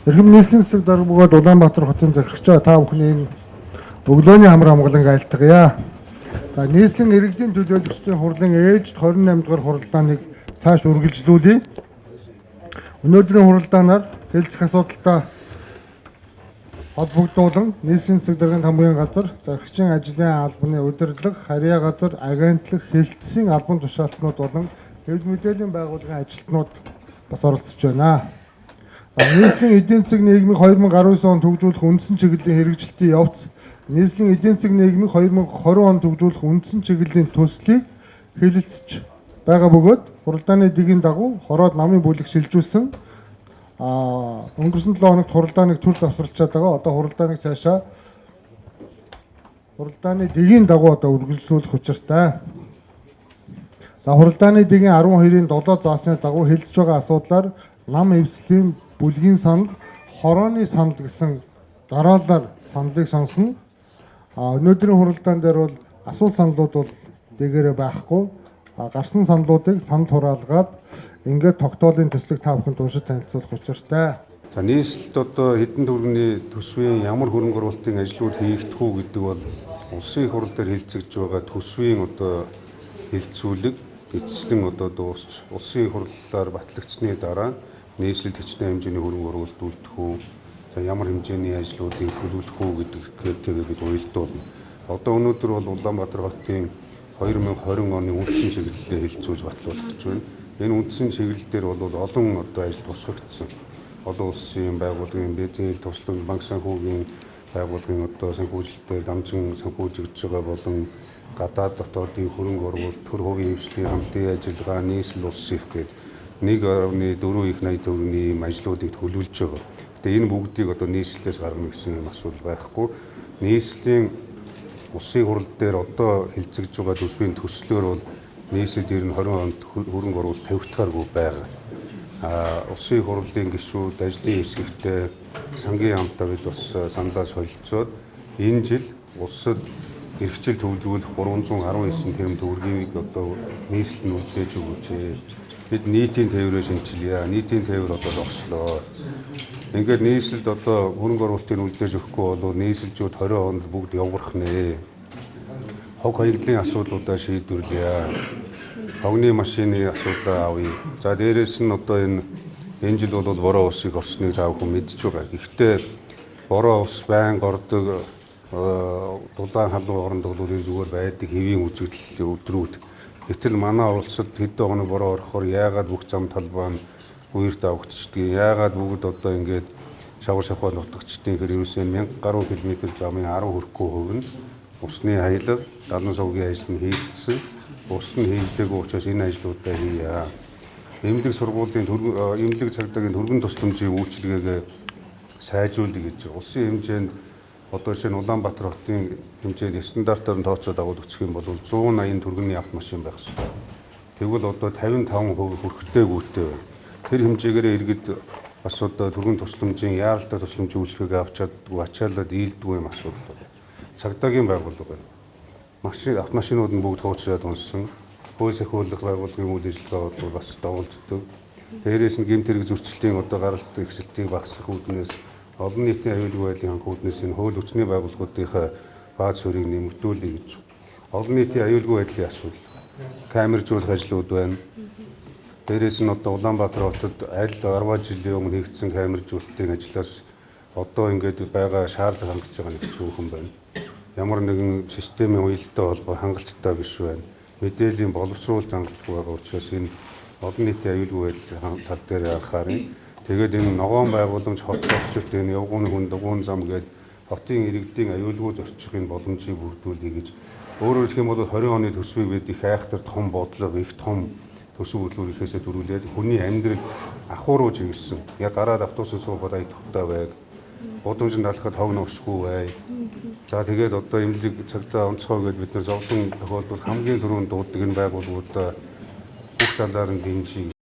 Эрхэм нийслэлийн засаг дарга бөгөөд Улаанбаатар хотын захирагчаа та бүхний энэ өглөөний хамар амгалан айлтгая. За нийслэлийн иргэдийн төлөөлөгчдийн хурлын ээлжид 28 дугаар хуралдааныг цааш үргэлжлүүлье. Өнөөдрийн хуралдаанаар хэлцэх асуудалтай холбогдуулан нийслэлийн засаг даргын хамгийн газар, захирагчийн ажлын албаны удирдлага, харьяа газар, агентлаг, хэлтсийн албан тушаалтнууд болон хэвлэл мэдээллийн байгууллагын ажилтнууд бас оролцож байна. Нийслэлийн эдийн засаг нийгмийг 2019 онд төгжүүлэх үндсэн чиглэлийн хэрэгжилтийн явц, нийслэлийн эдийн засаг нийгмийг 2020 онд төгжүүлэх үндсэн чиглэлийн төслийг хэлэлцэж байгаа бөгөөд хуралдааны дэгийн дагуу хороод намын бүлэг шилжүүлсэн өнгөрсөн 7 хоногт хуралдааныг төр завсарлаад байгаа. Одоо хуралдааныг цаашаа хуралдааны дэгийн дагуу одоо үргэлжлүүлэх учиртай. За хуралдааны дэгийн 12-ийн 7 заасны дагуу хэлэлцэж байгаа асуудлаар нам эвслийн бүлгийн санал, хорооны санал гэсэн дараалал саналыг сонсно. Өнөөдрийн хуралдаан дээр бол асуулт саналууд бол дээгээрээ байхгүй. Гарсан саналуудыг санал хураалгаад ингээд тогтоолын төслийг та бүхэнд уншиж танилцуулах учиртай. За нийслэлд одоо хэдэн төгрөгийн төсвийн ямар хөрөнгө оруулалтын ажлууд хийгдэх үү гэдэг бол улсын их хурл дээр хэлцэж байгаа төсвийн одоо хэлэлцүүлэг эцэслэн одоо дуусч улсын их хурлаар батлагдсны дараа нийслэлд хичнээн хэмжээний хөрөнгө оруулалт үлдэх үү, ямар хэмжээний ажлуудыг төлөвлөх үү гэдгийг бид уялдуулна. Одоо өнөөдөр бол Улаанбаатар хотын 2020 оны үндсэн чиглэлээ хэлэлцүүлж батлуулах гэж байна. Энэ үндсэн чиглэл дээр бол олон одоо ажил тусгагдсан. Олон улсын байгууллагын бензин тусламж банк санхүүгийн байгууллагын одоо санхүүжилтээр дамжин санхүүжигдэж байгаа болон гадаад дотоодын хөрөнгө оруулалт, төр хувийн хвшлийн хамтын ажиллагаа, нийслэл улс их гэдэг 1.4 их 80 төгрөгийн ийм ажлуудыг төлөвлөж байгаа. Гэтэ энэ бүгдийг одоо нийслэлээс гаргана гэсэн юм асуудал байхгүй. Нийслэлийн улсын хурал дээр одоо хэлцэж байгаа төсвийн төслөөр бол нийслэлд 20 онд хөрөнгө оруулалт тавигдахааргүй байгаа. Улсын хурлын гишүүд, ажлын хэсэгтэй, сангийн хамтаа бид бас саналаа солилцоод энэ жил улсад эрхчил төвлөрүүлэх 319 тэрбум төгрөгийг одоо нийслэлд нь үлдээж өгөөч. Бид нийтийн тээврээ шинжилье. Нийтийн тээвэр одоо зогслоо. Ингээд нийслэлд одоо хөрөнгө оруулалтыг үлдээж өгөхгүй бол нийслэлжүүд 20 онд бүгд явгарах нэ. Хог хаягдлын асуудлуудаа шийдвэрлэе. Хогны машины асуудлаа авъя. За дээрэс нь одоо энэ жил бол бороо усыг орсныг та бүхэн мэдж байгаа. Гэхдээ бороо ус байнга ордог дулаан халуун оронд бол энэ зүгээр байдаг хэвийн үзэгдэл өдрүүд. Гэтэл манай улсад хэдэн хоног бороо орохоор яагаад бүх зам талбай нь үер давагдчихдаг. Яагаад бүгд одоо ингээд шавар шавхаа нутагчдын хэрэгсээ 1000 гаруй км замын 10 хүрэхгүй хөвнө. Усны хаялга, далан сувгийн ажил нь хийгдсэн. Ус нь хийгдээгүй учраас энэ ажлуудаа хийя. Эмнэлэг сургуулийн эмнэлэг цагдаагийн төргөн тусламжийн үйлчилгээгээ сайжруулъя гэж улсын хэмжээнд одоо жишээ нь Улаанбаатар хотын хэмжээнд стандартаар нь тооцоод агуулж өгөх юм бол 180 төгрөгийн автомашин байх ёстой. Тэгвэл одоо 55% хүрэхтэйгүйтэй байна. Тэр хэмжээгээр иргэд бас одоо төргөн тусламжийн яаралтай тусламжийн үйлчилгээг авч чаддгүй, ачаалаад ийддгүй юм асуудал байна. Цагдаагийн байгууллага байна. Автомашинууд нь бүгд хуучраад унсан. Хууль сахиулах байгууллагын үйл ажиллагаа бол бас дагуулддаг. Дээрээс нь гэмт хэрэг зөрчилтийн одоо гаралт ихсэлтийг багасгах үүднээс олон нийтийн аюулгүй байдлын анх үүднээс энэ хууль хүчний байгууллагуудынхаа бааз суурийг нэмэгдүүлэе гэж. Олон нийтийн аюулгүй байдлын асуудал, камержуулах ажлууд байна. Дээрээс нь одоо Улаанбаатар хотод аль 10 жилийн өмнө хийгдсэн камержуулалтын ажлаас одоо ингээд байгаа шаардлага хангаж байгаа нэг зөвхөн байна. Ямар нэгэн системийн уялдаа холбоо хангалттай биш байна. Мэдээллийн боловсруулалт хангалттай байгаа учраас энэ олон нийтийн аюулгүй байдлын тал дээр анхаарна. Тэгээд энэ ногоон байгууламж хот орчилт энэ явгууны хүн дугуун зам гээд хотын иргэдийн аюулгүй зорчихын боломжийг бүрдүүлэе гэж. Өөрөөр хэлэх юм бол 20 оны төсвийг бид их айхтар том бодлого, их том төсөв хөтөлбөрийнхээсээ дөрвөлээд хүний амьдрал ахууруу чиглэсэн. Яг гараад автобусд суугаад аятахтай байг. Удамжинд алхахад хог новшгүй бай. За тэгээд одоо эмнэлэг цагдаа онцгой гэдээ бид нар зовлон тохиолдол хамгийн түрүүнд дууддаг энэ байгууллагуудаа бүх талаар нь дэмжиж